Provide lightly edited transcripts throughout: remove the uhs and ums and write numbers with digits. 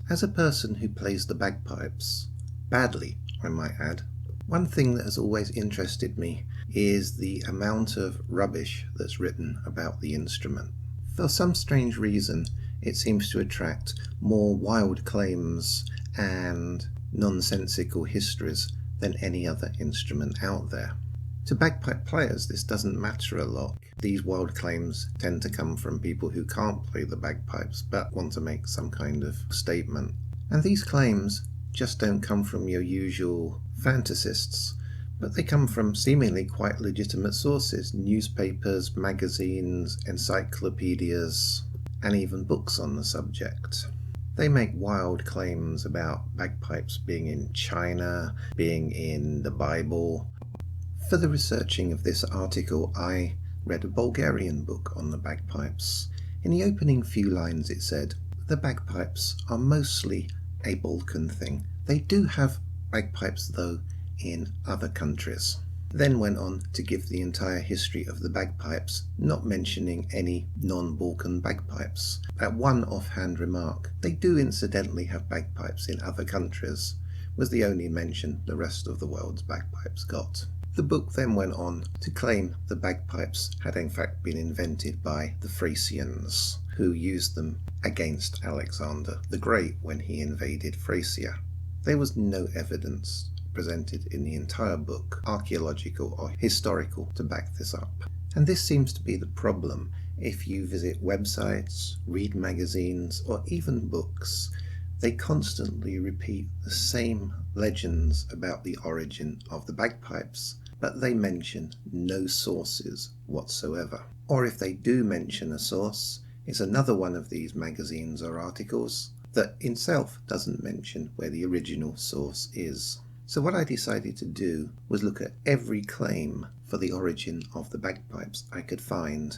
As a person who plays the bagpipes, badly I might add, one thing that has always interested me is the amount of rubbish that's written about the instrument. For some strange reason, it seems to attract more wild claims and nonsensical histories than any other instrument out there. To bagpipe players, this doesn't matter a lot. These wild claims tend to come from people who can't play the bagpipes but want to make some kind of statement. And these claims just don't come from your usual fantasists, but they come from seemingly quite legitimate sources: newspapers, magazines, encyclopedias, and even books on the subject. They make wild claims about bagpipes being in China, being in the Bible. For the researching of this article, I read a Bulgarian book on the bagpipes. In the opening few lines it said, "The bagpipes are mostly a Balkan thing. They do have bagpipes though in other countries." Then went on to give the entire history of the bagpipes, not mentioning any non-Balkan bagpipes. At one offhand remark, "They do incidentally have bagpipes in other countries," was the only mention the rest of the world's bagpipes got. The book then went on to claim the bagpipes had in fact been invented by the Thracians, who used them against Alexander the Great when he invaded Thracia. There was no evidence presented in the entire book, archaeological or historical, to back this up. And this seems to be the problem if you visit websites, read magazines, or even books. They constantly repeat the same legends about the origin of the bagpipes, but they mention no sources whatsoever. Or if they do mention a source, it's another one of these magazines or articles that itself doesn't mention where the original source is. So what I decided to do was look at every claim for the origin of the bagpipes I could find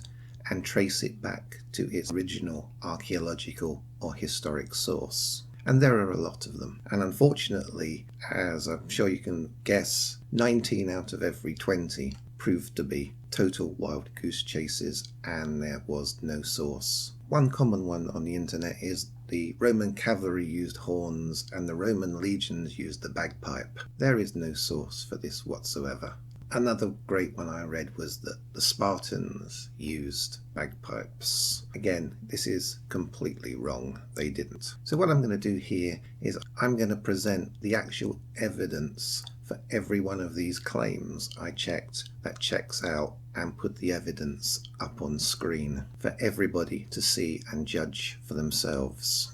and trace it back to its original archaeological or historic source. And there are a lot of them. And unfortunately, as I'm sure you can guess, 19 out of every 20 proved to be total wild goose chases, and there was no source. One common one on the internet is the Roman cavalry used horns and the Roman legions used the bagpipe. There is no source for this whatsoever. Another great one I read was that the Spartans used bagpipes. Again, this is completely wrong. They didn't. So what I'm going to do here is I'm going to present the actual evidence for every one of these claims I checked that checks out, and put the evidence up on screen for everybody to see and judge for themselves.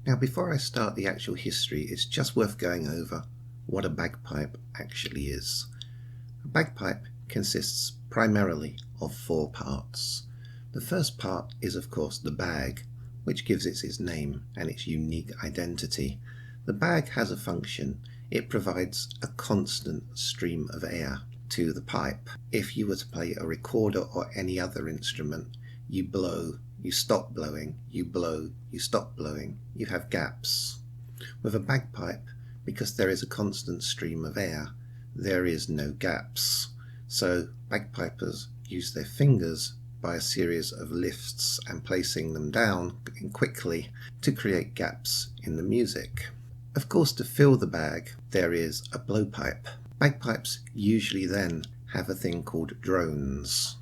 Now, before I start the actual history, it's just worth going over what a bagpipe actually is. A bagpipe consists primarily of 4 parts. The first part is, of course, the bag, which gives it its name and its unique identity. The bag has a function. It provides a constant stream of air to the pipe. If you were to play a recorder or any other instrument, you blow, you stop blowing, you blow, you stop blowing, you have gaps. With a bagpipe, because there is a constant stream of air, there is no gaps. So bagpipers use their fingers by a series of lifts and placing them down quickly to create gaps in the music. Of course, to fill the bag, there is a blowpipe. Bagpipes usually then have a thing called drones.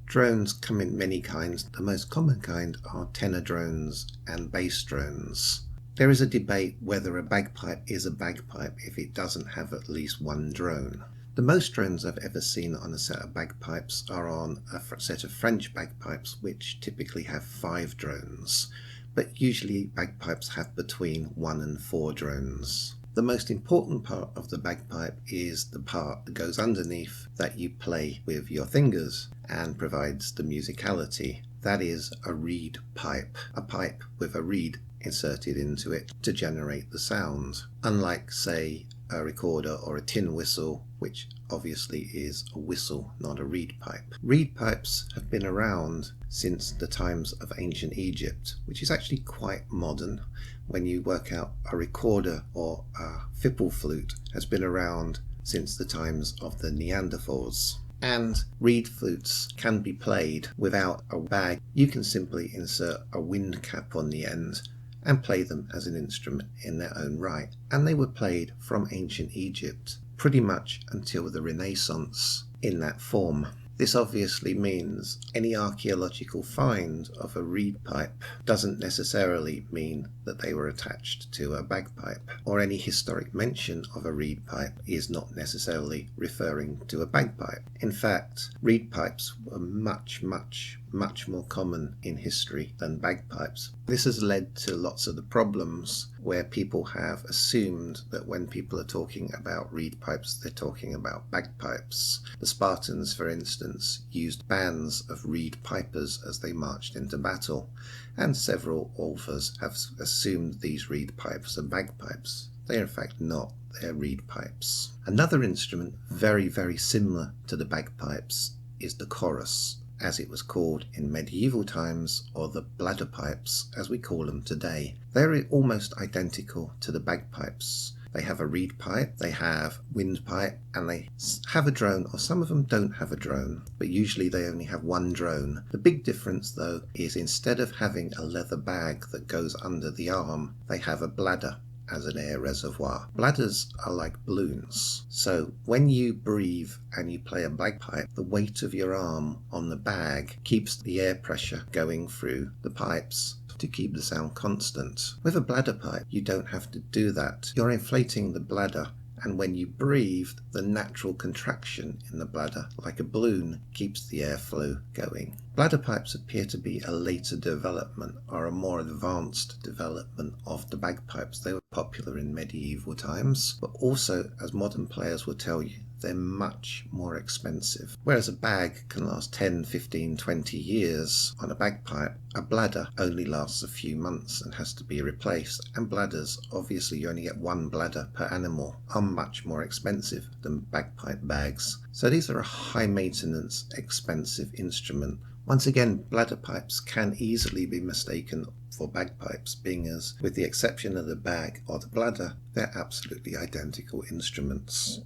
Drones come in many kinds. The most common kind are tenor drones and bass drones. There is a debate whether a bagpipe is a bagpipe if it doesn't have at least one drone. The most drones I've ever seen on a set of bagpipes are on a set of French bagpipes, which typically have 5 drones, but usually bagpipes have between 1 and 4 drones. The most important part of the bagpipe is the part that goes underneath that you play with your fingers and provides the musicality. That is a reed pipe, a pipe with a reed inserted into it to generate the sound. Unlike, say, a recorder or a tin whistle, which obviously is a whistle, not a reed pipe. Reed pipes have been around since the times of ancient Egypt, which is actually quite modern. When you work out, a recorder or a fipple flute has been around since the times of the Neanderthals. And reed flutes can be played without a bag. You can simply insert a wind cap on the end and play them as an instrument in their own right. And they were played from ancient Egypt pretty much until the Renaissance in that form. This obviously means any archaeological find of a reed pipe doesn't necessarily mean that they were attached to a bagpipe, or any historic mention of a reed pipe is not necessarily referring to a bagpipe. In fact, reed pipes were much more common in history than bagpipes. This has led to lots of the problems where people have assumed that when people are talking about reed pipes, they're talking about bagpipes. The Spartans, for instance, used bands of reed pipers as they marched into battle, and several authors have assumed these reed pipes are bagpipes. They are in fact not. They're reed pipes. Another instrument very similar to the bagpipes is the chorus, as it was called in medieval times, or the bladder pipes as we call them today. They're almost identical to the bagpipes. They have a reed pipe, they have windpipe, and they have a drone, or some of them don't have a drone, but usually they only have one drone. The big difference though is instead of having a leather bag that goes under the arm, they have a bladder as an air reservoir. Bladders are like balloons, so when you breathe and you play a bagpipe, the weight of your arm on the bag keeps the air pressure going through the pipes to keep the sound constant. With a bladder pipe, you don't have to do that. You're inflating the bladder, and when you breathe, the natural contraction in the bladder, like a balloon, keeps the airflow going. Bladder pipes appear to be a later development, or a more advanced development of the bagpipes. They were popular in medieval times, but also, as modern players will tell you, they're much more expensive. Whereas a bag can last 10, 15, 20 years on a bagpipe, a bladder only lasts a few months and has to be replaced. And bladders, obviously you only get one bladder per animal, are much more expensive than bagpipe bags. So these are a high maintenance, expensive instrument. Once again, bladder pipes can easily be mistaken for bagpipes, being as, with the exception of the bag or the bladder, they're absolutely identical instruments.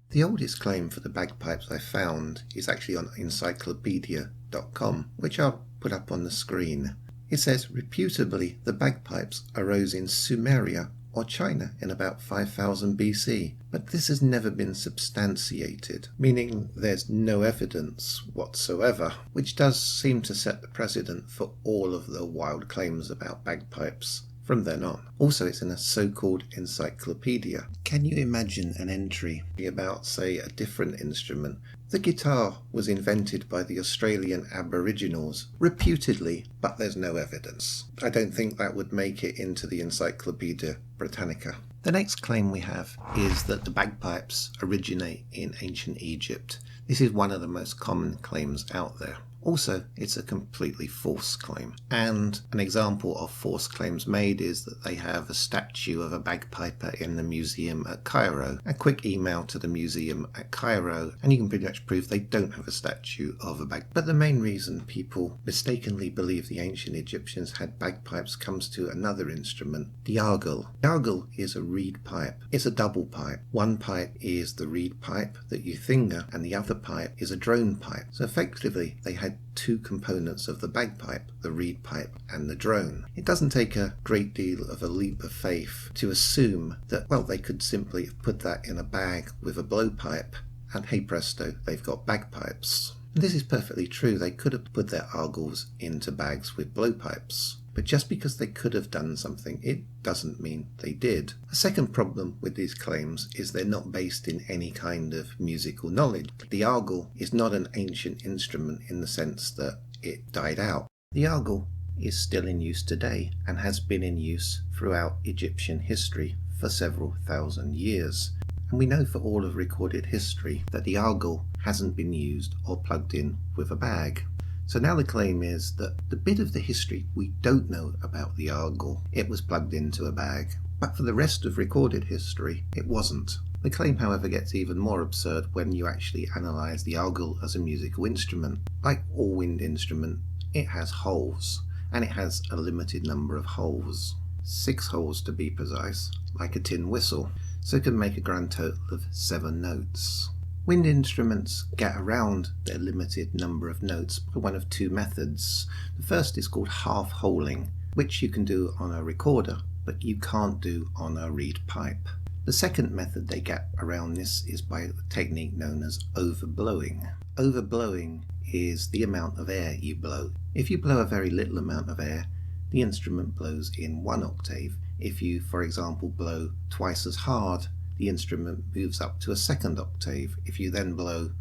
The oldest claim for the bagpipes I found is actually on encyclopedia.com, which I'll put up on the screen. It says, reputably, the bagpipes arose in Sumeria or China in about 5000 BC, but this has never been substantiated, meaning there's no evidence whatsoever, which does seem to set the precedent for all of the wild claims about bagpipes from then on. Also, it's in a so-called encyclopedia. Can you imagine an entry about, say, a different instrument? The guitar was invented by the Australian Aboriginals, reputedly, but there's no evidence. I don't think that would make it into the Encyclopedia Britannica. The next claim we have is that the bagpipes originate in ancient Egypt. This is one of the most common claims out there. Also, it's a completely false claim. And an example of false claims made is that they have a statue of a bagpiper in the museum at Cairo. A quick email to the museum at Cairo, and you can pretty much prove they don't have a statue of a bagpipe. But the main reason people mistakenly believe the ancient Egyptians had bagpipes comes to another instrument, the argle. The argle is a reed pipe. It's a double pipe. One pipe is the reed pipe that you finger, and the other pipe is a drone pipe. So effectively, they had two components of the bagpipe, the reed pipe and the drone. It doesn't take a great deal of a leap of faith to assume that, well, they could simply have put that in a bag with a blowpipe and hey presto, they've got bagpipes. And this is perfectly true. They could have put their argles into bags with blowpipes. But just because they could have done something, it doesn't mean they did. A second problem with these claims is they're not based in any kind of musical knowledge. The argle is not an ancient instrument in the sense that it died out. The argle is still in use today and has been in use throughout Egyptian history for several thousand years. And we know for all of recorded history that the argle hasn't been used or plugged in with a bag. So now the claim is that the bit of the history we don't know about the argle, it was plugged into a bag. But for the rest of recorded history, it wasn't. The claim, however, gets even more absurd when you actually analyse the argle as a musical instrument. Like all wind instrument, it has holes, and it has a limited number of holes. 6 holes to be precise, like a tin whistle, so it can make a grand total of 7 notes. Wind instruments get around their limited number of notes by one of 2 methods. The first is called half-holing, which you can do on a recorder, but you can't do on a reed pipe. The second method they get around this is by a technique known as overblowing. Overblowing is the amount of air you blow. If you blow a very little amount of air, the instrument blows in 1 octave. If you, for example, blow twice as hard, the instrument moves up to a 2nd octave. If you then blow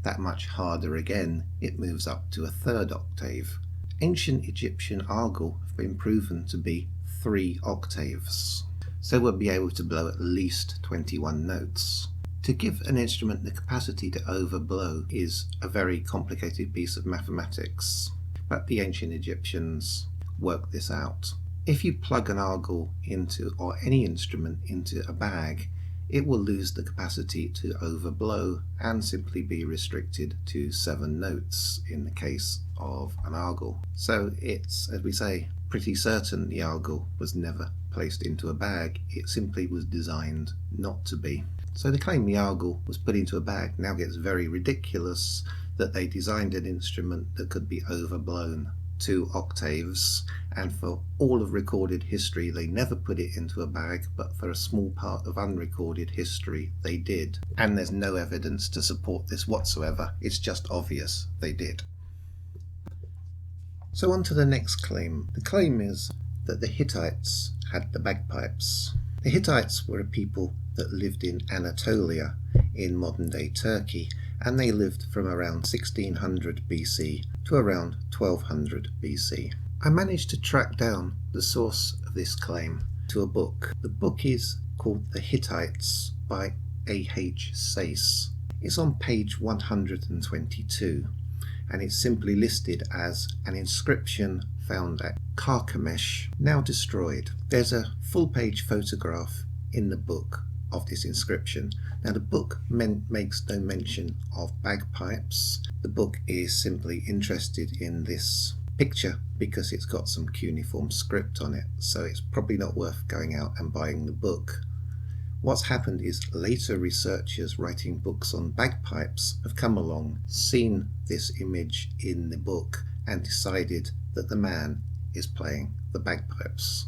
that much harder again, it moves up to a 3rd octave. Ancient Egyptian argle have been proven to be 3 octaves. So we'll be able to blow at least 21 notes. To give an instrument the capacity to overblow is a very complicated piece of mathematics, but the ancient Egyptians worked this out. If you plug an argle into, or any instrument into a bag, it will lose the capacity to overblow and simply be restricted to 7 notes in the case of an argle. So it's, as we say, pretty certain the argle was never placed into a bag. It simply was designed not to be. So the claim the argle was put into a bag now gets very ridiculous, that they designed an instrument that could be overblown 2 octaves, and for all of recorded history they never put it into a bag, but for a small part of unrecorded history they did. And there's no evidence to support this whatsoever, it's just obvious they did. So on to the next claim. The claim is that the Hittites had the bagpipes. The Hittites were a people that lived in Anatolia in modern-day Turkey, and they lived from around 1600 BC to around 1200 BC. I managed to track down the source of this claim to a book. The book is called The Hittites by A.H. Sayce. It's on page 122, and it's simply listed as an inscription found at Carchemish, now destroyed. There's a full-page photograph in the book of this inscription. Now the book makes no mention of bagpipes. The book is simply interested in this picture because it's got some cuneiform script on it, so it's probably not worth going out and buying the book. What's happened is later researchers writing books on bagpipes have come along, seen this image in the book, and decided that the man is playing the bagpipes.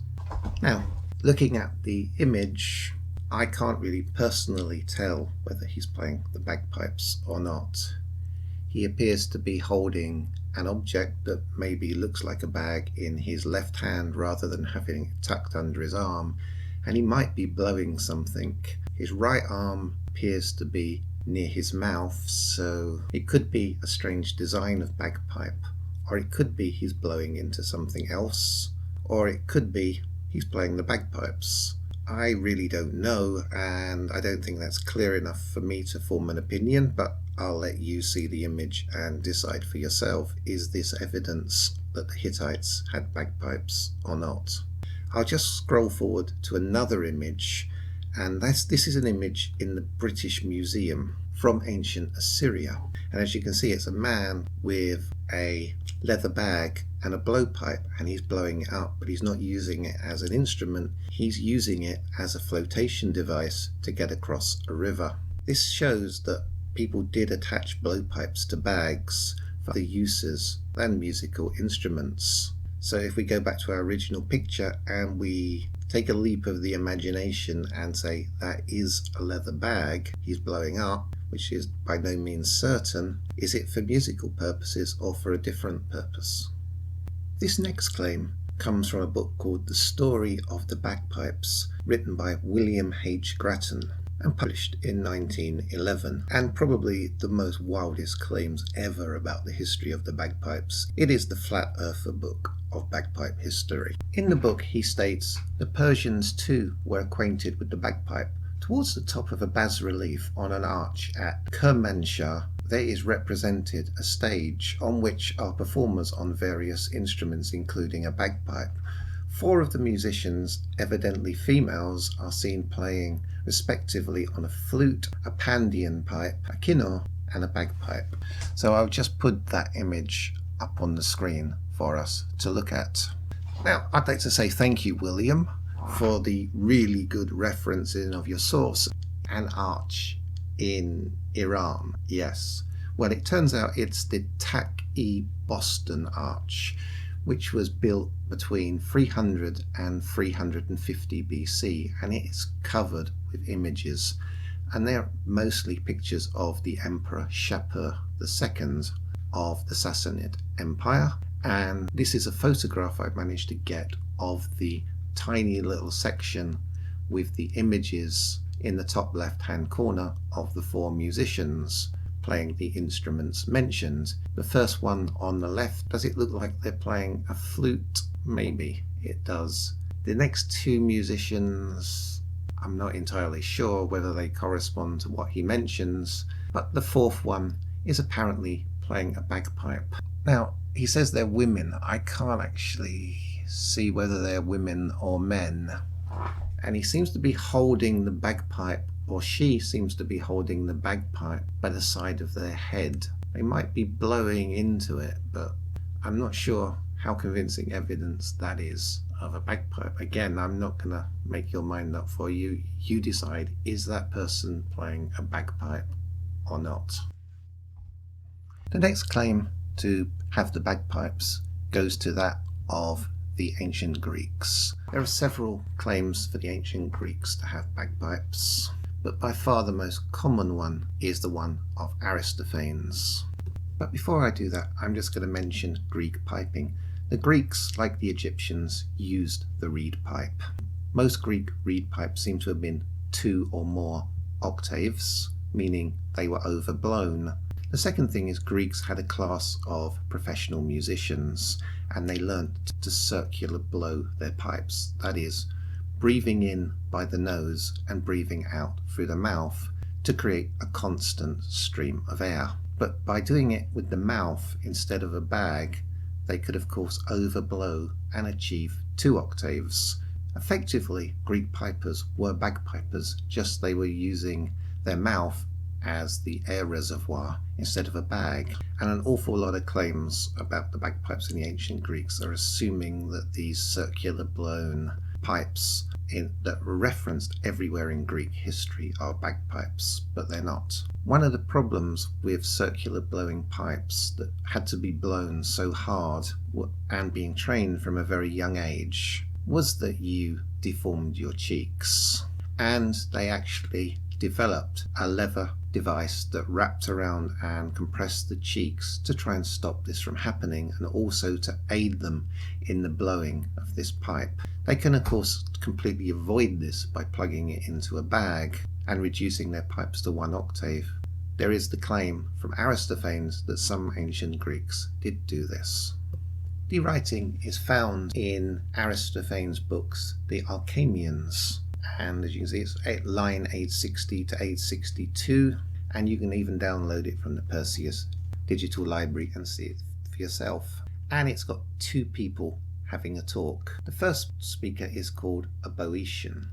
Now, looking at the image, I can't really personally tell whether he's playing the bagpipes or not. He appears to be holding an object that maybe looks like a bag in his left hand rather than having it tucked under his arm, and he might be blowing something. His right arm appears to be near his mouth, so it could be a strange design of bagpipe, or it could be he's blowing into something else, or it could be he's playing the bagpipes. I really don't know, and I don't think that's clear enough for me to form an opinion, but I'll let you see the image and decide for yourself, is this evidence that the Hittites had bagpipes or not? I'll just scroll forward to another image, and this is an image in the British Museum from ancient Assyria. And as you can see, it's a man with a leather bag and a blowpipe, and he's blowing it up, but he's not using it as an instrument, he's using it as a flotation device to get across a river. This shows that people did attach blowpipes to bags for the uses than musical instruments. So if we go back to our original picture and we take a leap of the imagination and say that is a leather bag he's blowing up, which is by no means certain, is it for musical purposes or for a different purpose? This next claim comes from a book called The Story of the Bagpipes, written by William H. Grattan and published in 1911, and probably the most wildest claims ever about the history of the bagpipes. It is the Flat Earther book of bagpipe history. In the book he states, the Persians too were acquainted with the bagpipe. Towards the top of a bas-relief on an arch at Kermanshah, there is represented a stage on which are performers on various instruments, including a bagpipe. 4 of the musicians, evidently females, are seen playing respectively on a flute, a pandean pipe, a kinnor, and a bagpipe. So I'll just put that image up on the screen for us to look at. Now, I'd like to say thank you, William, for the really good referencing of your source. An arch in Iran, yes. Well, it turns out it's the Tak-e Boston Arch, which was built between 300 and 350 BC, and it's covered with images, and they're mostly pictures of the Emperor Shapur II of the Sassanid Empire. And this is a photograph I've managed to get of the tiny little section with the images in the top left hand corner of the 4 musicians playing the instruments mentioned. The first one on the left, does it look like they're playing a flute? Maybe it does. The next 2 musicians, I'm not entirely sure whether they correspond to what he mentions, but the 4th one is apparently playing a bagpipe. Now, he says they're women. I can't actually see whether they're women or men. And he seems to be holding the bagpipe, or she seems to be holding the bagpipe by the side of their head. They might be blowing into it, but I'm not sure how convincing evidence that is of a bagpipe. Again, I'm not going to make your mind up for you. You decide, is that person playing a bagpipe or not? The next claim to have the bagpipes goes to that of the ancient Greeks. There are several claims for the ancient Greeks to have bagpipes, but by far the most common one is the one of Aristophanes. But before I do that, I'm just going to mention Greek piping. The Greeks, like the Egyptians, used the reed pipe. Most Greek reed pipes seem to have been 2 or more octaves, meaning they were overblown. The second thing is Greeks had a class of professional musicians, and they learnt to circular blow their pipes, that is, breathing in by the nose and breathing out through the mouth to create a constant stream of air. But by doing it with the mouth instead of a bag, they could of course overblow and achieve 2 octaves. Effectively, Greek pipers were bagpipers, just they were using their mouth as the air reservoir instead of a bag. And an awful lot of claims about the bagpipes in the ancient Greeks are assuming that these circular blown pipes that were referenced everywhere in Greek history are bagpipes, but they're not. One of the problems with circular blowing pipes that had to be blown so hard and being trained from a very young age was that you deformed your cheeks, and they actually developed a leather device that wrapped around and compressed the cheeks to try and stop this from happening, and also to aid them in the blowing of this pipe. They can of course completely avoid this by plugging it into a bag and reducing their pipes to 1 octave. There is the claim from Aristophanes that some ancient Greeks did do this. The writing is found in Aristophanes' books, the Alchemians, and as you can see it's at line 860 to 862, and you can even download it from the Perseus digital library and see it for yourself. And it's got 2 people having a talk. The first speaker is called a Boeotian,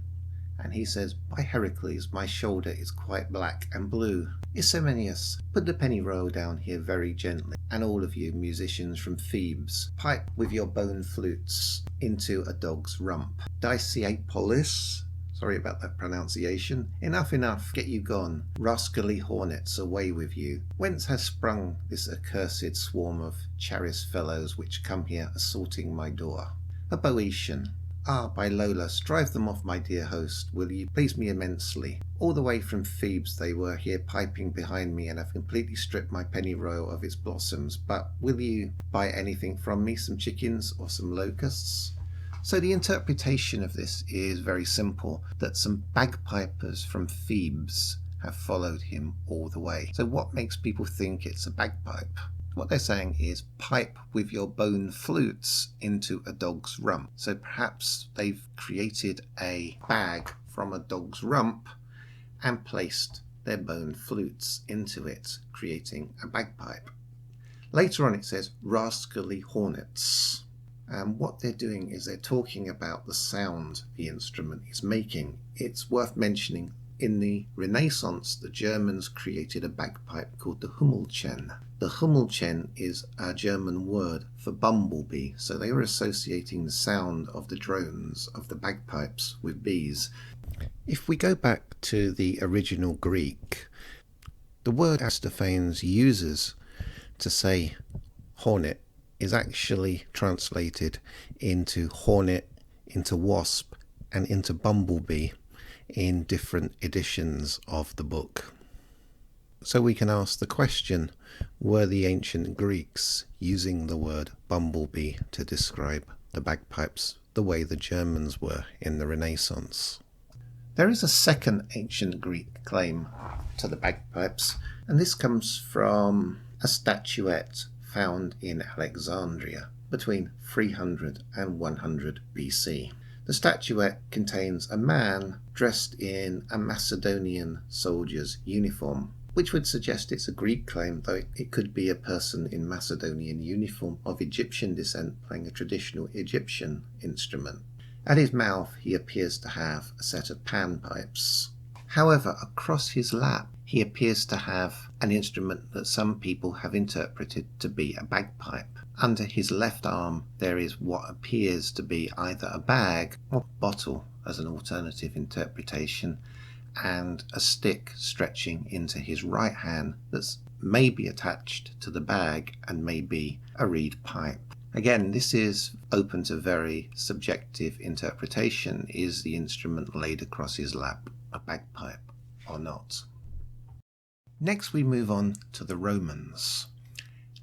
and he says, "By Heracles, my shoulder is quite black and blue. Isomenius, put the penny roll down here very gently, and all of you musicians from Thebes, pipe with your bone flutes into a dog's rump. Diceapolis," sorry about that pronunciation. "Enough, get you gone. Rascally hornets, away with you. Whence has sprung this accursed swarm of Charis fellows which come here assaulting my door?" A Boeotian: "Ah, by Lola, drive them off, my dear host, will you? Please me immensely. All the way from Thebes they were here piping behind me, and have completely stripped my pennyroyal of its blossoms. But will you buy anything from me, some chickens or some locusts?" So the interpretation of this is very simple, that some bagpipers from Thebes have followed him all the way. So what makes people think it's a bagpipe? What they're saying is, pipe with your bone flutes into a dog's rump. So perhaps they've created a bag from a dog's rump and placed their bone flutes into it, creating a bagpipe. Later on it says rascally hornets. And what they're doing is they're talking about the sound the instrument is making. It's worth mentioning, in the Renaissance, the Germans created a bagpipe called the Hummelchen. The Hummelchen is a German word for bumblebee, so they were associating the sound of the drones of the bagpipes with bees. If we go back to the original Greek, the word Aristophanes uses to say hornet is actually translated into hornet, into wasp, and into bumblebee in different editions of the book. So we can ask the question, were the ancient Greeks using the word bumblebee to describe the bagpipes the way the Germans were in the Renaissance? There is a second ancient Greek claim to the bagpipes, and this comes from a statuette found in Alexandria between 300 and 100 BC. The statuette contains a man dressed in a Macedonian soldier's uniform, which would suggest it's a Greek claim, though it could be a person in Macedonian uniform of Egyptian descent playing a traditional Egyptian instrument. At his mouth he appears to have a set of panpipes. However, across his lap he appears to have an instrument that some people have interpreted to be a bagpipe. Under his left arm there is what appears to be either a bag or bottle as an alternative interpretation, and a stick stretching into his right hand that's maybe attached to the bag and may be a reed pipe. Again, this is open to very subjective interpretation. Is the instrument laid across his lap a bagpipe or not? Next we move on to the Romans,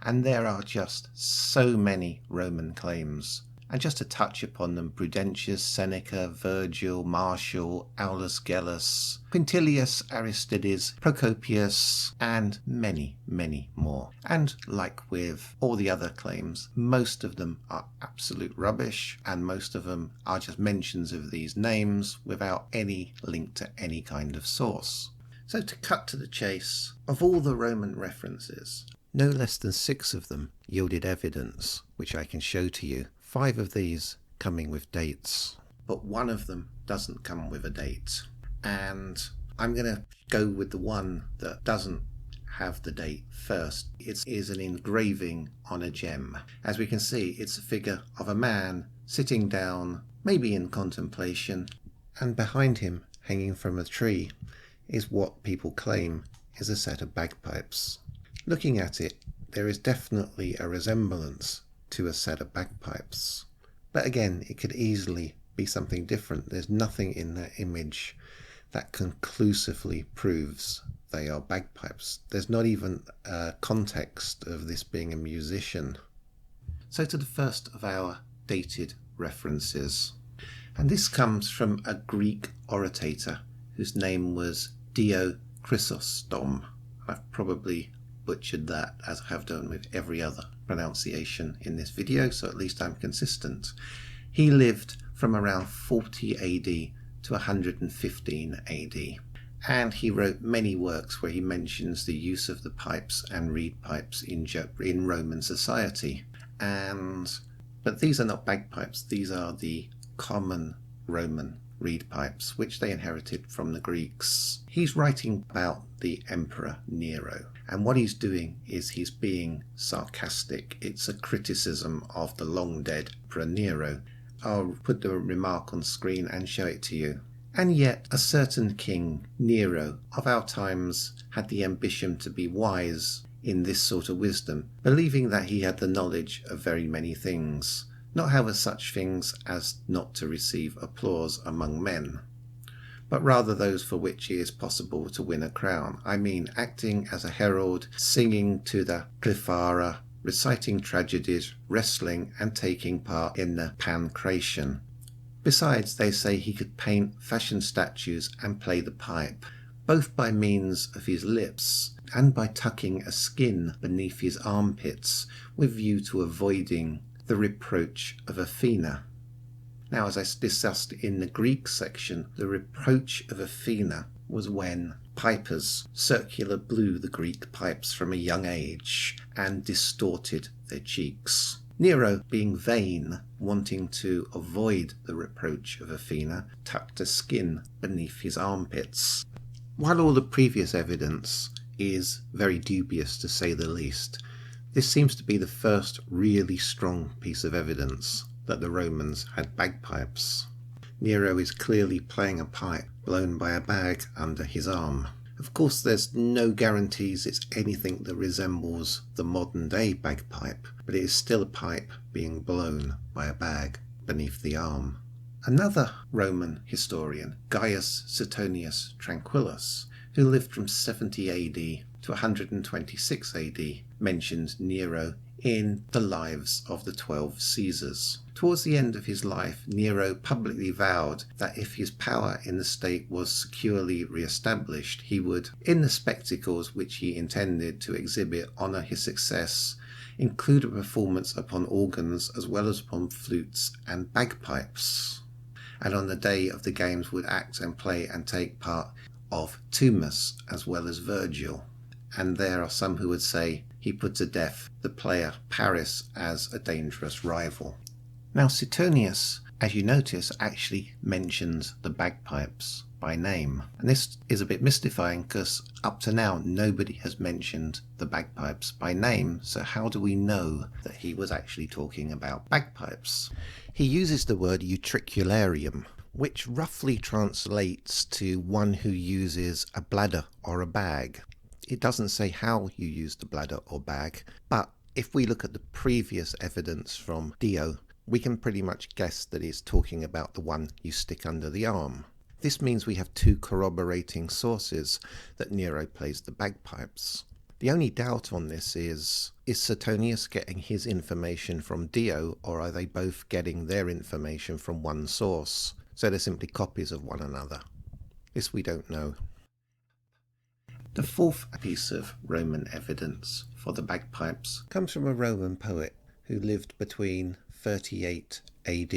and there are just so many Roman claims, and just to touch upon them: Prudentius, Seneca, Virgil, Martial, Aulus Gellius, Quintilius, Aristides, Procopius, and many, many more. And like with all the other claims, most of them are absolute rubbish, and most of them are just mentions of these names without any link to any kind of source. So to cut to the chase, of all the Roman references, no less than 6 of them yielded evidence, which I can show to you. 5 of these coming with dates, but 1 of them doesn't come with a date. And I'm going to go with the one that doesn't have the date first. It is an engraving on a gem. As we can see, it's a figure of a man sitting down, maybe in contemplation, and behind him, hanging from a tree, is what people claim is a set of bagpipes. Looking at it, there is definitely a resemblance to a set of bagpipes, but again, it could easily be something different. There's nothing in that image that conclusively proves they are bagpipes. There's not even a context of this being a musician. So to the first of our dated references, and this comes from a Greek orator whose name was Dio Chrysostom. I've probably butchered that, as I have done with every other pronunciation in this video, so at least I'm consistent. He lived from around 40 AD to 115 AD, and he wrote many works where he mentions the use of the pipes and reed pipes in Roman society. But these are not bagpipes, these are the common Roman reed pipes, which they inherited from the Greeks. He's writing about the Emperor Nero, and what he's doing is he's being sarcastic. It's a criticism of the long dead Emperor Nero. I'll put the remark on screen and show it to you. And yet a certain king, Nero, of our times had the ambition to be wise in this sort of wisdom, believing that he had the knowledge of very many things, not however such things as not to receive applause among men, but rather those for which it is possible to win a crown. I mean, acting as a herald, singing to the Cliphara, reciting tragedies, wrestling, and taking part in the pancration. Besides, they say he could paint, fashion statues, and play the pipe, both by means of his lips and by tucking a skin beneath his armpits with view to avoiding the reproach of Athena. Now, as I discussed in the Greek section, the reproach of Athena was when pipers circular blew the Greek pipes from a young age and distorted their cheeks. Nero, being vain, wanting to avoid the reproach of Athena, tucked a skin beneath his armpits. While all the previous evidence is very dubious to say the least, this seems to be the first really strong piece of evidence that the Romans had bagpipes. Nero is clearly playing a pipe blown by a bag under his arm. Of course, there's no guarantees it's anything that resembles the modern day bagpipe, but it is still a pipe being blown by a bag beneath the arm. Another Roman historian, Gaius Suetonius Tranquillus, who lived from 70 AD to 126 AD, mentions Nero in the Lives of the 12 Caesars. Towards the end of his life, Nero publicly vowed that if his power in the state was securely re-established, he would, in the spectacles which he intended to exhibit, honour his success, include a performance upon organs as well as upon flutes and bagpipes, and on the day of the games would act and play and take part of Tumus as well as Virgil. And there are some who would say he put to death the player Paris as a dangerous rival. Now Suetonius, as you notice, actually mentions the bagpipes by name. And this is a bit mystifying because up to now nobody has mentioned the bagpipes by name, so how do we know that he was actually talking about bagpipes? He uses the word utricularium, which roughly translates to one who uses a bladder or a bag. It doesn't say how you use the bladder or bag, but if we look at the previous evidence from Dio, we can pretty much guess that it's talking about the one you stick under the arm. This means we have two corroborating sources that Nero plays the bagpipes. The only doubt on this is Suetonius getting his information from Dio, or are they both getting their information from one source? So they're simply copies of one another. This we don't know. The fourth piece of Roman evidence for the bagpipes comes from a Roman poet who lived between 38 AD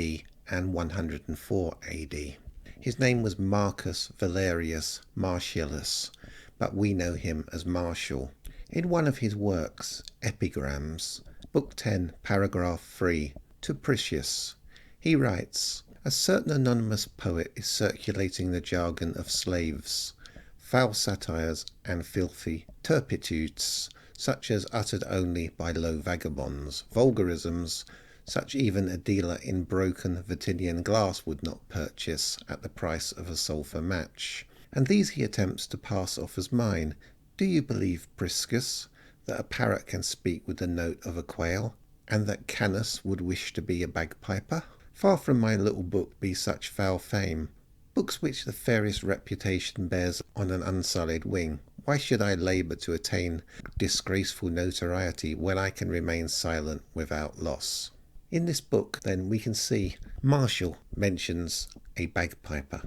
and 104 AD. His name was Marcus Valerius Martialus, but we know him as Martial. In one of his works, Epigrams, Book 10, paragraph 3, to Pricius, he writes, "A certain anonymous poet is circulating the jargon of slaves, foul satires and filthy turpitudes, such as uttered only by low vagabonds, vulgarisms, such even a dealer in broken Vatinian glass would not purchase at the price of a sulphur match. And these he attempts to pass off as mine. Do you believe, Priscus, that a parrot can speak with the note of a quail, and that Canis would wish to be a bagpiper? Far from my little book be such foul fame, books which the fairest reputation bears on an unsullied wing. Why should I labour to attain disgraceful notoriety when I can remain silent without loss?" In this book, then, we can see Martial mentions a bagpiper.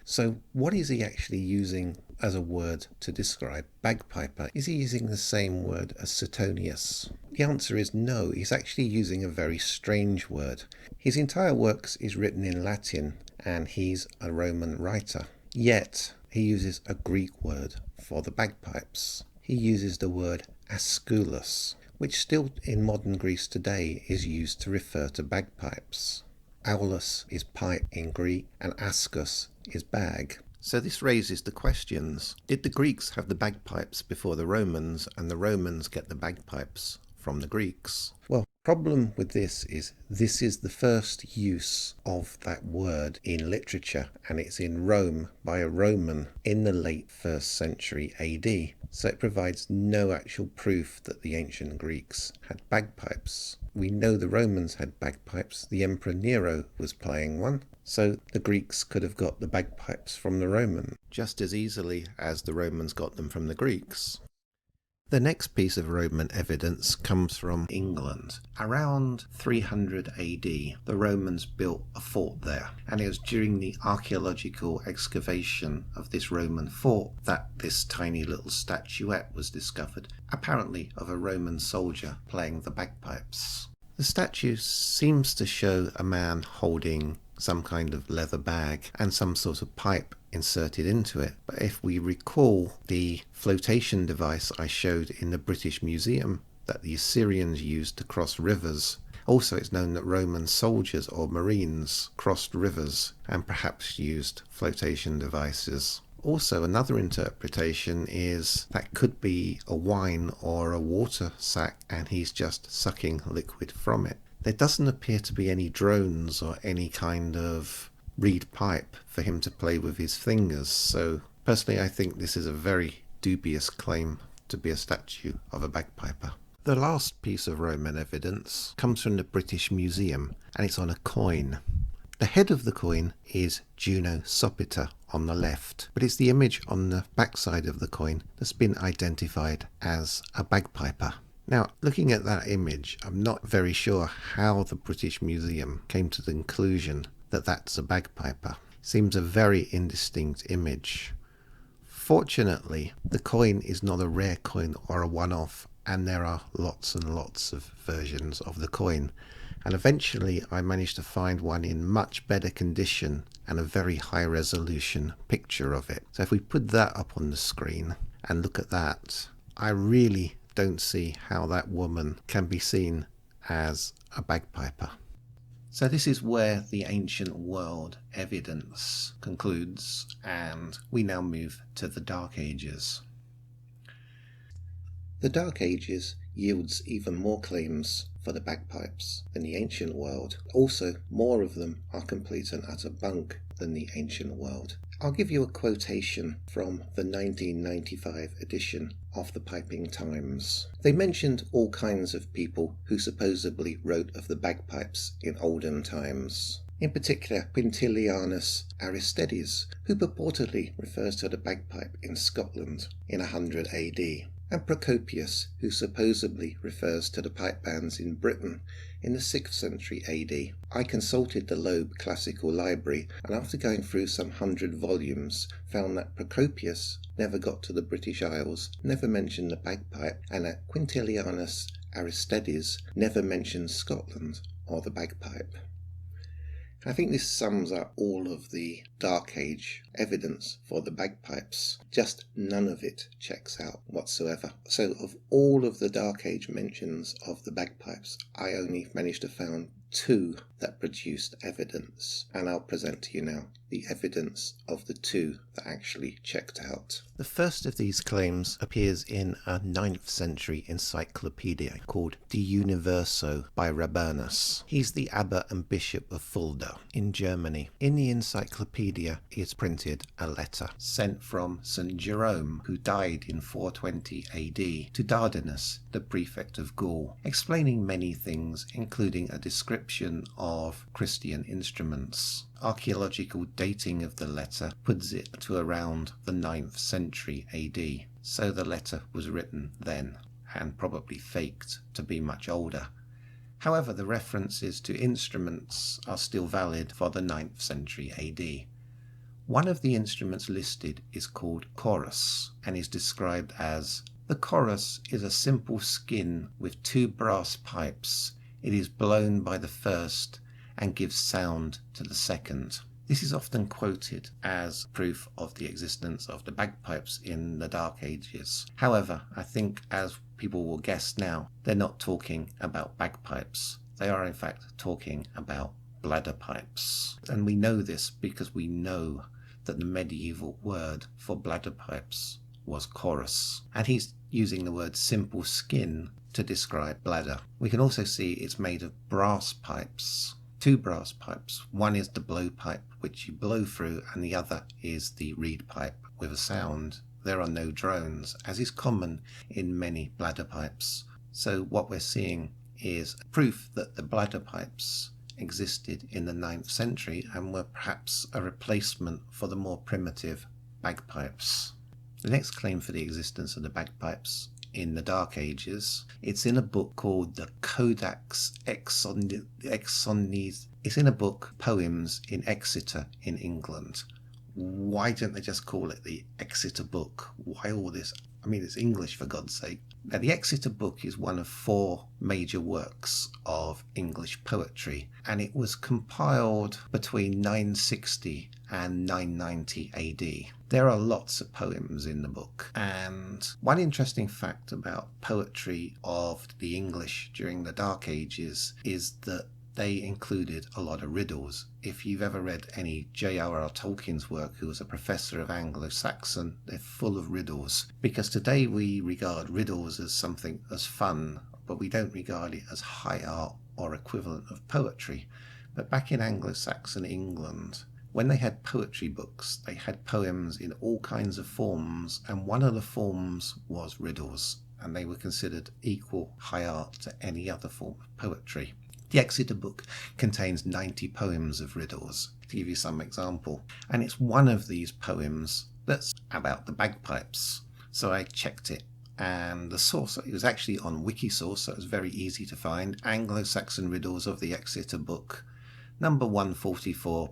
So what is he actually using as a word to describe bagpiper? Is he using the same word as Suetonius? The answer is no, he's actually using a very strange word. His entire works is written in Latin, and he's a Roman writer. Yet he uses a Greek word for the bagpipes. He uses the word asculus, which still in modern Greece today is used to refer to bagpipes. Aulus is pipe in Greek and askus is bag. So this raises the questions. Did the Greeks have the bagpipes before the Romans, and the Romans get the bagpipes from the Greeks? Well, problem with this is the first use of that word in literature, and it's in Rome by a Roman in the late 1st century AD. So it provides no actual proof that the ancient Greeks had bagpipes. We know the Romans had bagpipes. The Emperor Nero was playing one. So the Greeks could have got the bagpipes from the Romans just as easily as the Romans got them from the Greeks. The next piece of Roman evidence comes from England. Around 300 AD, the Romans built a fort there, and it was during the archaeological excavation of this Roman fort that this tiny little statuette was discovered, apparently of a Roman soldier playing the bagpipes. The statue seems to show a man holding some kind of leather bag and some sort of pipe inserted into it. But if we recall the flotation device I showed in the British Museum that the Assyrians used to cross rivers, also it's known that Roman soldiers or marines crossed rivers and perhaps used flotation devices. Also, another interpretation is that could be a wine or a water sack and he's just sucking liquid from it. There doesn't appear to be any drones or any kind of reed pipe for him to play with his fingers, so Personally, I think this is a very dubious claim to be a statue of a bagpiper. The last piece of Roman evidence comes from the British Museum, and it's on a coin. The head of the coin is Juno Sopita on the left, but it's the image on the backside of the coin that's been identified as a bagpiper. Now, looking at that image, I'm not very sure how the British Museum came to the conclusion that that's a bagpiper. Seems a very indistinct image. Fortunately, the coin is not a rare coin or a one-off, and there are lots and lots of versions of the coin. And eventually I managed to find one in much better condition and a very high resolution picture of it. So if we put that up on the screen and look at that, I really don't see how that woman can be seen as a bagpiper. So this is where the ancient world evidence concludes, and we now move to the Dark Ages. The Dark Ages yields even more claims for the bagpipes than the ancient world. Also, more of them are complete and utter bunk than the ancient world. I'll give you a quotation from the 1995 edition of the Piping Times. They mentioned all kinds of people who supposedly wrote of the bagpipes in olden times. In particular, Quintilianus Aristides, who purportedly refers to the bagpipe in Scotland in 100 AD. And Procopius, who supposedly refers to the pipe bands in Britain in the 6th century AD. I consulted the Loeb Classical Library, and after going through some 100 volumes, found that Procopius never got to the British Isles, never mentioned the bagpipe, and that Quintilianus Aristides never mentioned Scotland or the bagpipe. I think this sums up all of the Dark Age evidence for the bagpipes. Just none of it checks out whatsoever. So of all of the Dark Age mentions of the bagpipes, I only managed to find 2 that produced evidence. And I'll present to you now the evidence of the 2 that actually checked out. The first of these claims appears in a 9th century encyclopedia called De Universo by Rabanus. He's the abbot and bishop of Fulda in Germany. In the encyclopedia is printed a letter sent from St. Jerome, who died in 420 AD, to Dardanus, the prefect of Gaul, explaining many things, including a description of Christian instruments. Archaeological dating of the letter puts it to around the 9th century AD, so the letter was written then, and probably faked to be much older. However, the references to instruments are still valid for the 9th century AD. One of the instruments listed is called chorus, and is described as, "The chorus is a simple skin with 2 brass pipes. It is blown by the first and gives sound to the second." This is often quoted as proof of the existence of the bagpipes in the Dark Ages. However, I think, as people will guess now, they're not talking about bagpipes. They are in fact talking about bladder pipes. And we know this because we know that the medieval word for bladder pipes was chorus. And he's using the word simple skin to describe bladder. We can also see it's made of brass pipes. 2 brass pipes. One is the blowpipe, which you blow through, and the other is the reed pipe with a sound. There are no drones, as is common in many bladder pipes. So what we're seeing is proof that the bladder pipes existed in the 9th century and were perhaps a replacement for the more primitive bagpipes. The next claim for the existence of the bagpipes in the Dark Ages, it's in a book called the Codex Exonis. It's in a book, Poems in Exeter in England. Why don't they just call it the Exeter Book? Why all this? I mean, it's English, for God's sake. Now, the Exeter Book is one of 4 major works of English poetry, and it was compiled between 960 and 990 AD. There are lots of poems in the book, and one interesting fact about poetry of the English during the Dark Ages is that they included a lot of riddles. If you've ever read any J.R.R. Tolkien's work, who was a professor of Anglo-Saxon, they're full of riddles. Because today we regard riddles as something as fun, but we don't regard it as high art or equivalent of poetry. But back in Anglo-Saxon England, when they had poetry books, they had poems in all kinds of forms, and one of the forms was riddles, and they were considered equal high art to any other form of poetry. The Exeter Book contains 90 poems of riddles, to give you some example, and it's one of these poems that's about the bagpipes. So I checked it, and the source, it was actually on Wikisource, so it was very easy to find. Anglo-Saxon Riddles of the Exeter Book, number 144.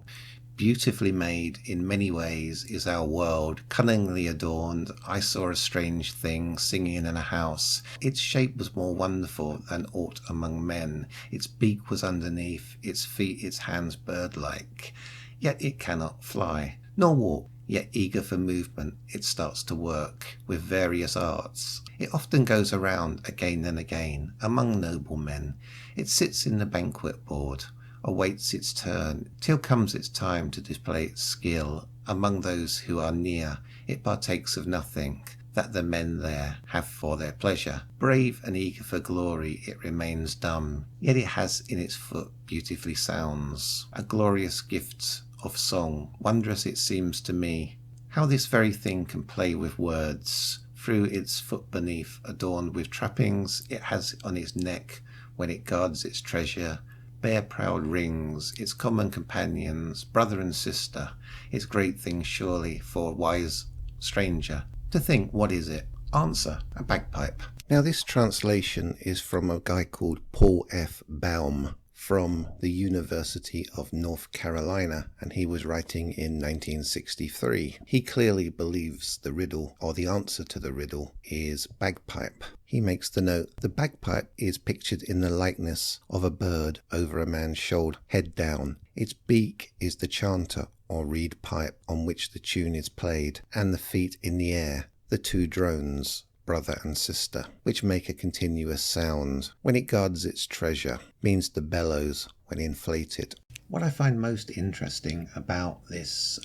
Beautifully made in many ways is our world, cunningly adorned. I saw a strange thing singing in a house. Its shape was more wonderful than aught among men. Its beak was underneath, its feet, its hands bird-like. Yet it cannot fly, nor walk. Yet eager for movement, it starts to work with various arts. It often goes around again and again among noblemen. It sits in the banquet board, awaits its turn, till comes its time to display its skill. Among those who are near, it partakes of nothing that the men there have for their pleasure. Brave and eager for glory, it remains dumb, yet it has in its foot beautifully sounds, a glorious gift of song. Wondrous it seems to me, how this very thing can play with words. Through its foot beneath, adorned with trappings, it has on its neck, when it guards its treasure, bear proud rings, its common companions, brother and sister, its great thing surely for a wise stranger. To think, what is it? Answer, a bagpipe. Now this translation is from a guy called Paul F. Baum from the University of North Carolina, and he was writing in 1963. He clearly believes the riddle, or the answer to the riddle, is bagpipe. He makes the note, the bagpipe is pictured in the likeness of a bird over a man's shoulder, head down. Its beak is the chanter or reed pipe on which the tune is played, and the feet in the air, the two drones, brother and sister, which make a continuous sound. When it guards its treasure, means the bellows when inflated. What I find most interesting about this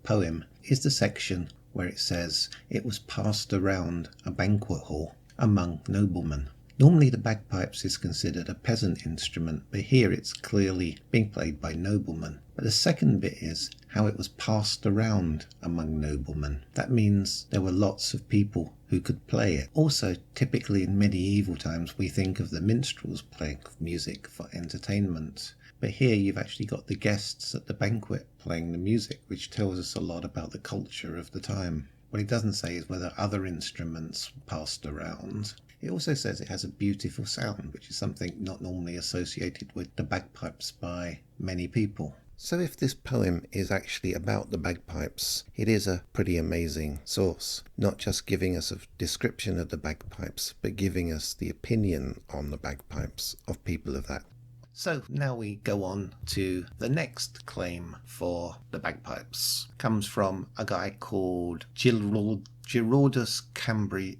poem is the section where it says it was passed around a banquet hall among noblemen. Normally the bagpipes is considered a peasant instrument, but here it's clearly being played by noblemen. But the second bit is how it was passed around among noblemen. That means there were lots of people who could play it. Also, typically in medieval times, we think of the minstrels playing music for entertainment. But here you've actually got the guests at the banquet playing the music, which tells us a lot about the culture of the time. What it doesn't say is whether other instruments passed around. It also says it has a beautiful sound, which is something not normally associated with the bagpipes by many people. So if this poem is actually about the bagpipes, it is a pretty amazing source, not just giving us a description of the bagpipes, but giving us the opinion on the bagpipes of people of that. So now we go on to the next claim for the bagpipes. Comes from a guy called Geraldus Cambry.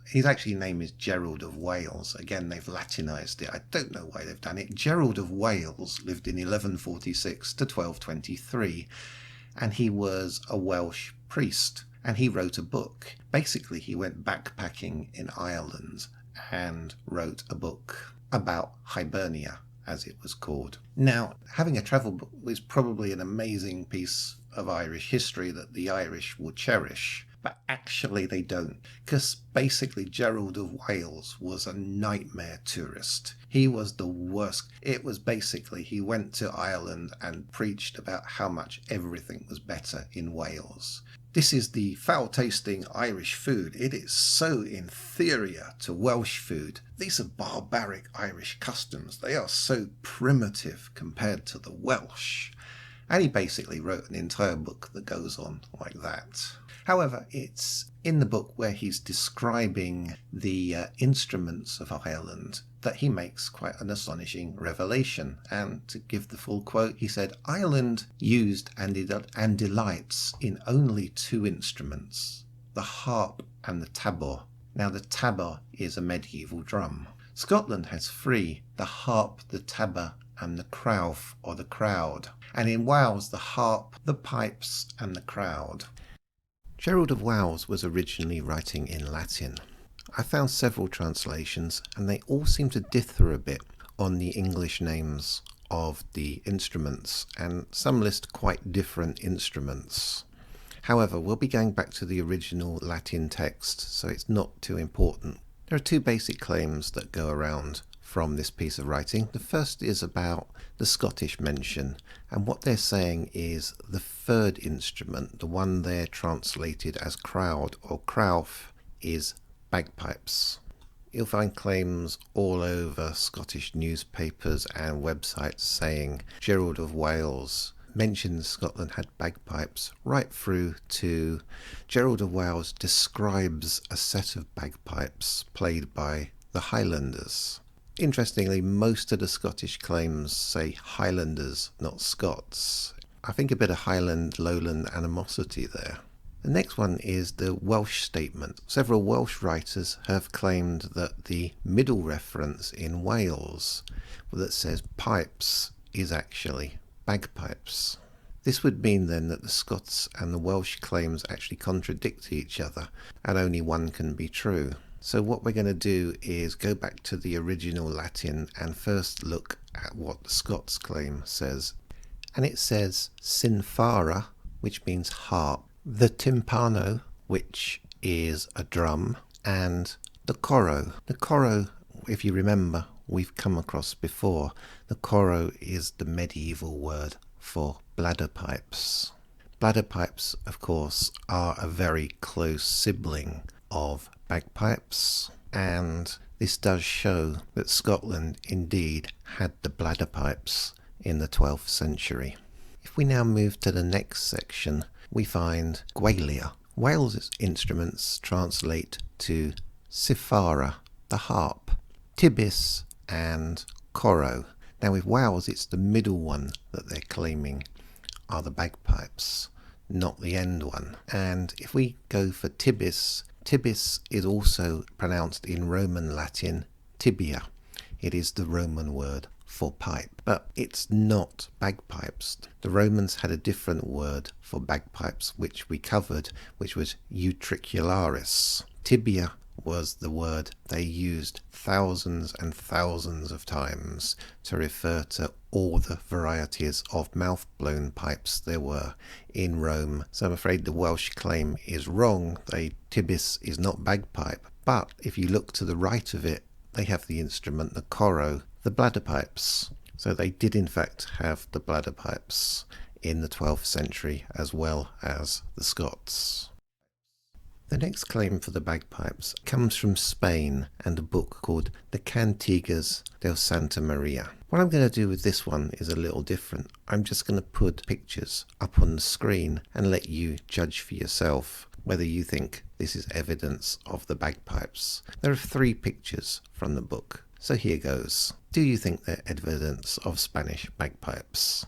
His actual name is Gerald of Wales. Again, they've Latinized it. I don't know why they've done it. Gerald of Wales lived in 1146 to 1223, and he was a Welsh priest, and he wrote a book. Basically, he went backpacking in Ireland and wrote a book about Hibernia, as it was called. Now, having a travel book is probably an amazing piece of Irish history that the Irish will cherish. But actually they don't, because basically Gerald of Wales was a nightmare tourist. He was the worst. It was basically he went to Ireland and preached about how much everything was better in Wales. This is the foul-tasting Irish food. It is so inferior to Welsh food. These are barbaric Irish customs. They are so primitive compared to the Welsh. And he basically wrote an entire book that goes on like that. However, it's in the book where he's describing the instruments of Ireland that he makes quite an astonishing revelation. And to give the full quote, he said, Ireland used and delights in only two instruments, the harp and the tabor. Now the tabor is a medieval drum. Scotland has three, the harp, the tabor, and the crowth or the crowd. And in Wales, the harp, the pipes, and the crowd. Gerald of Wales was originally writing in Latin. I found several translations, and they all seem to differ a bit on the English names of the instruments, and some list quite different instruments. However, we'll be going back to the original Latin text, so it's not too important. There are two basic claims that go around from this piece of writing. The first is about the Scottish mention, and what they're saying is the third instrument, the one there translated as crowd or crowth, is bagpipes. You'll find claims all over Scottish newspapers and websites saying Gerald of Wales mentions Scotland had bagpipes, right through to Gerald of Wales describes a set of bagpipes played by the Highlanders. Interestingly, most of the Scottish claims say Highlanders, not Scots. I think a bit of Highland-Lowland animosity there. The next one is the Welsh Statement. Several Welsh writers have claimed that the middle reference in Wales that says pipes is actually bagpipes. This would mean then that the Scots and the Welsh claims actually contradict each other, and only one can be true. So what we're going to do is go back to the original Latin and first look at what the Scots claim says. And it says sinfara, which means harp, the timpano, which is a drum, and the coro. The coro, if you remember, we've come across before. The coro is the medieval word for bladder pipes. Bladder pipes, of course, are a very close sibling of bagpipes, and this does show that Scotland indeed had the bladder pipes in the 12th century. If we now move to the next section, we find Gwaelia. Wales' instruments translate to cithara, the harp, tibis and coro. Now with Wales, it's the middle one that they're claiming are the bagpipes, not the end one. And if we go for tibis, tibis is also pronounced in Roman Latin tibia. It is the Roman word for pipe, but it's not bagpipes. The Romans had a different word for bagpipes, which we covered, which was utricularis. Tibia was the word they used thousands and thousands of times to refer to all the varieties of mouth-blown pipes there were in Rome. So I'm afraid the Welsh claim is wrong. Tibis is not bagpipe, but if you look to the right of it, they have the instrument, the coro, the bladder pipes. So they did in fact have the bladder pipes in the 12th century as well as the Scots. The next claim for the bagpipes comes from Spain and a book called The Cantigas del Santa Maria. What I'm going to do with this one is a little different. I'm just going to put pictures up on the screen and let you judge for yourself whether you think this is evidence of the bagpipes. There are 3 pictures from the book, so here goes. Do you think they're evidence of Spanish bagpipes?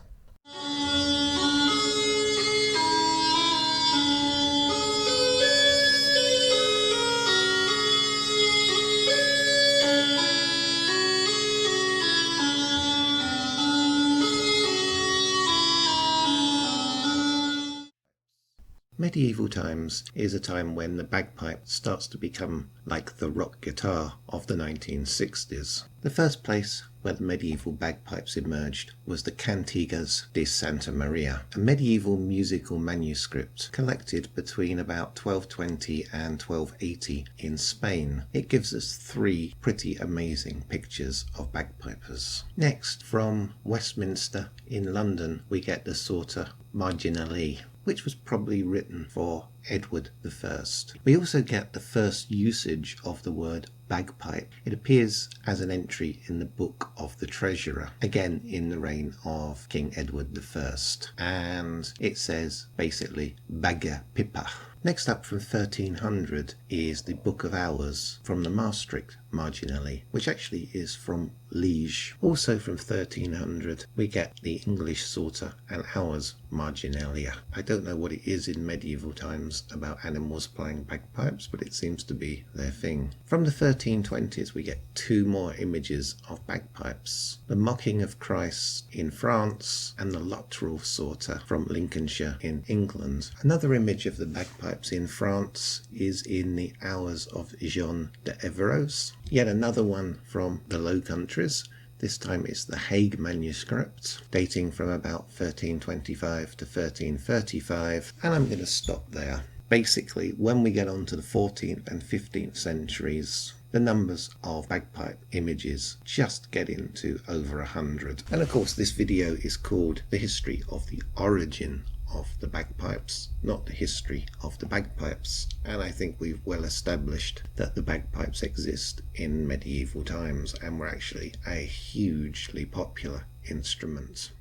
Medieval times is a time when the bagpipe starts to become like the rock guitar of the 1960s. The first place where the medieval bagpipes emerged was the Cantigas de Santa Maria, a medieval musical manuscript collected between about 1220 and 1280 in Spain. It gives us 3 pretty amazing pictures of bagpipers. Next, from Westminster in London, we get the Sorta Marginale, which was probably written for Edward I. We also get the first usage of the word bagpipe. It appears as an entry in the Book of the Treasurer, again in the reign of King Edward I, and it says basically bagger pipa. Next up from 1300 is the Book of Hours from the Maastricht Marginale, which actually is from Liege. Also from 1300 we get the English Sorter and Hours Marginalia. I don't know what it is in medieval times about animals playing bagpipes, but it seems to be their thing. From the 1320s we get 2 more images of bagpipes. The Mocking of Christ in France and the Luttrell Sorter from Lincolnshire in England. Another image of the bagpipes in France is in the Hours of Jean de Évreux. Yet another one from the Low Countries, This time it's the Hague Manuscripts, dating from about 1325 to 1335, and I'm going to stop there. Basically, when we get on to the 14th and 15th centuries, the numbers of bagpipe images just get into over 100. And of course, this video is called The History of the Origin of the Bagpipes, not the history of the bagpipes. And I think we've well established that the bagpipes exist in medieval times and were actually a hugely popular instrument.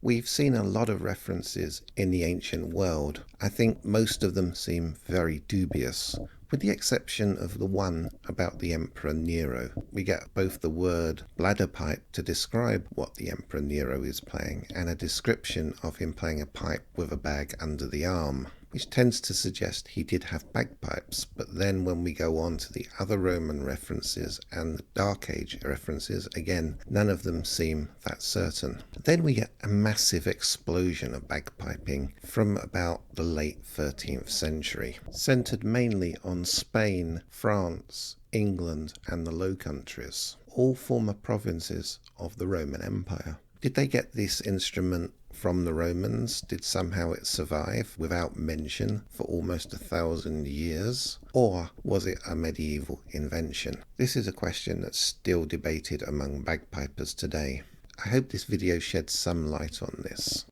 We've seen a lot of references in the ancient world. I think most of them seem very dubious, with the exception of the one about the Emperor Nero. We get both the word bladder pipe to describe what the Emperor Nero is playing and a description of him playing a pipe with a bag under the arm, which tends to suggest he did have bagpipes. But then when we go on to the other Roman references and the Dark Age references, again, none of them seem that certain. Then we get a massive explosion of bagpiping from about the late 13th century, centered mainly on Spain, France, England and the Low Countries, all former provinces of the Roman Empire. Did they get this instrument from the Romans? Did somehow it survive without mention for almost 1,000 years? Or was it a medieval invention? This is a question that's still debated among bagpipers today. I hope this video sheds some light on this.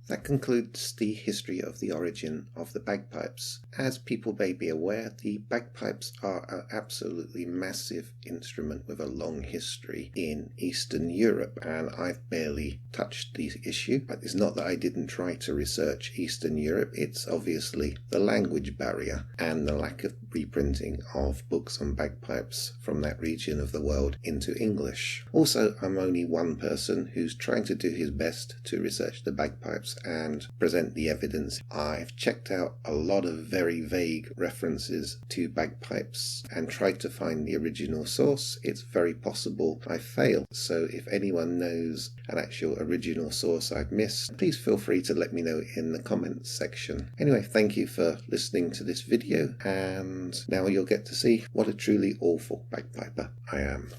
That concludes the history of the origin of the bagpipes. As people may be aware, the bagpipes are an absolutely massive instrument with a long history in Eastern Europe, and I've barely touched the issue. But it's not that I didn't try to research Eastern Europe, it's obviously the language barrier and the lack of reprinting of books on bagpipes from that region of the world into English. Also, I'm only one person who's trying to do his best to research the bagpipes and present the evidence. I've checked out a lot of very vague references to bagpipes and tried to find the original source. It's very possible I failed, so if anyone knows an actual original source I've missed, please feel free to let me know in the comments section. Anyway, thank you for listening to this video, and now you'll get to see what a truly awful bagpiper I am.